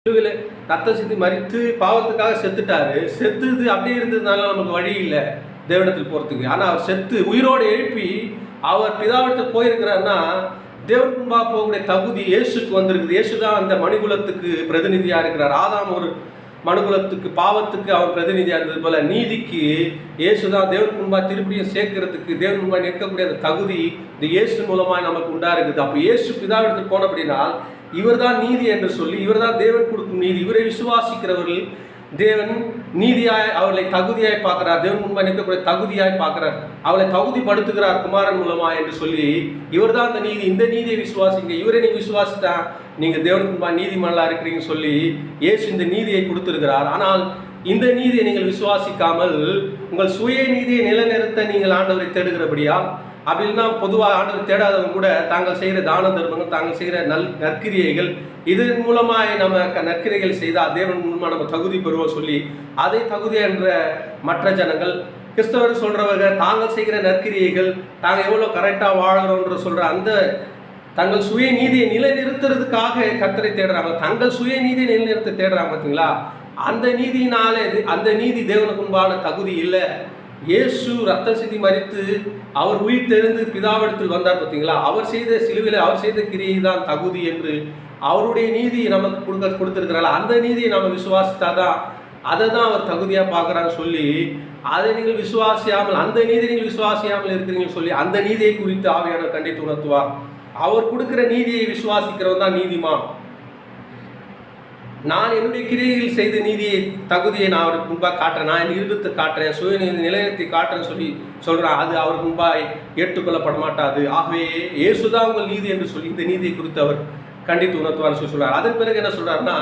சிலுவையில ரத்தம் சிந்தி மரித்து பாவத்துக்காக செத்துட்டாரு. செத்துது அப்படியே இருந்ததுனால நமக்கு வழி இல்லை தேவனிடத்தில் போறதுக்கு. ஆனா அவர் செத்து உயிரோடு எழுப்பி அவர் பிதாவிடத்தில் போயிருக்கிறாருன்னா தேவன் முன்பாக போகக்கூடிய தகுதி இயேசுக்கு வந்திருக்குது. இயேசு தான் அந்த மனுகுலத்துக்கு பிரதிநிதியா இருக்கிறார். ஆதாம் ஒரு மனுகுலத்துக்கு பாவத்துக்கு அவர் பிரதிநிதியா இருந்தது போல நீதிக்கு இயேசு தான் தேவன் முன்பாக திருப்பியும் சேர்க்கிறதுக்கு தேவன் முன்பாக நிற்கக்கூடிய அந்த தகுதி இந்த இயேசு மூலமாக நமக்கு உண்டா இருக்குது. அப்போ இயேசு பிதாவிடத்தில் போன அப்படின்னால் இவர் தான் நீதி என்று சொல்லி இவர் தான் தேவன் கொடுக்கும் நீதி. இவரை விசுவாசிக்கிறவர்கள் தேவன் நீதியாய் அவர்களை தகுதியாய் பார்க்கிறார். தேவன் முன்பாக நிற்கக்கூடிய தகுதியாய் பார்க்கிறார். அவளை தகுதிப்படுத்துகிறார் குமாரன் மூலமா என்று சொல்லி இவர் தான் அந்த நீதி. இந்த நீதியை விசுவாசிங்க, இவரை நீங்க விசுவாசித்தா நீங்க தேவன் முன்பாக நீதிமன்றா இருக்கிறீங்கன்னு சொல்லி இயேசு இந்த நீதியை கொடுத்திருக்கிறார். ஆனால் இந்த நீதியை நீங்கள் விசுவாசிக்காமல் உங்கள் சுய நீதியை நிலைநிறுத்த நீங்கள் ஆண்டவரை தேடுகிறபடியா? அப்படின்னா பொதுவாக ஆண்டவர் தேடாதவங்க கூட தாங்கள் செய்கிற தான தர்மங்கள், தாங்கள் செய்கிற நற்கிரியைகள், இதன் மூலமாக நம்ம நற்கிரியைகள் செய்தால் தேவன் மூலமாக நம்ம தகுதி பெறுவோம் சொல்லி அதை தகுதி என்ற மற்ற ஜனங்கள் கிறிஸ்தவர் சொல்றவர்கள் தாங்கள் செய்கிற நற்கிரியைகள் தாங்கள் எவ்வளோ கரெக்டாக வாழ்கிறோன்ற சொல்ற அந்த தங்கள் சுய நீதியை நிலைநிறுத்துறதுக்காக கர்த்தரை தேடுறாங்க. தங்கள் சுய நீதியை நிலைநிறுத்த தேடுறாங்க பார்த்தீங்களா? அந்த நீதியினாலே அந்த நீதி தேவனுக்கு முன்பான தகுதி இல்லை. இயேசு ரத்தம் சிந்தி மரித்து அவர் உயிர் தெரிந்து பிதாவிடத்தில் வந்தார் பார்த்தீங்களா? அவர் செய்த சிலுவையில் அவர் செய்த கிரியை தான் தகுதி என்று அவருடைய நீதி நமக்கு கொடுத்திருக்கிறாள். அந்த நீதியை நம்ம விசுவாசித்தாதான் அதை தான் அவர் தகுதியாக பார்க்குறான்னு சொல்லி அதை நீங்கள் விசுவாசியாமல் அந்த நீதியை நீங்கள் விசுவாசியாமல் இருக்கிறீங்கன்னு சொல்லி அந்த நீதியை குறித்து ஆவியானவர் கண்டித்து உணர்த்துவார். அவர் கொடுக்குற நீதியை விசுவாசிக்கிறவன் தான் நீதிமான். நான் என்னுடைய கிரியைகள் செய்த நீதியை தகுதியை நான் அவருக்கு முன்பாக காட்டுறேன், நான் என் இருதத்தை காட்டுறேன், சுயநீதி நிலையத்தை காட்டுறேன்னு சொல்லி சொல்கிறேன். அது அவருக்கு முன்பாக ஏற்றுக்கொள்ளப்பட மாட்டாது. ஆகவே இயேசுதான் உங்கள் நீதி என்று சொல்லி இந்த நீதியை குறித்து அவர் கண்டித்து உணர்த்துவார்னு சொல்லி சொல்கிறார். அதன் பிறகு என்ன சொல்கிறாருன்னா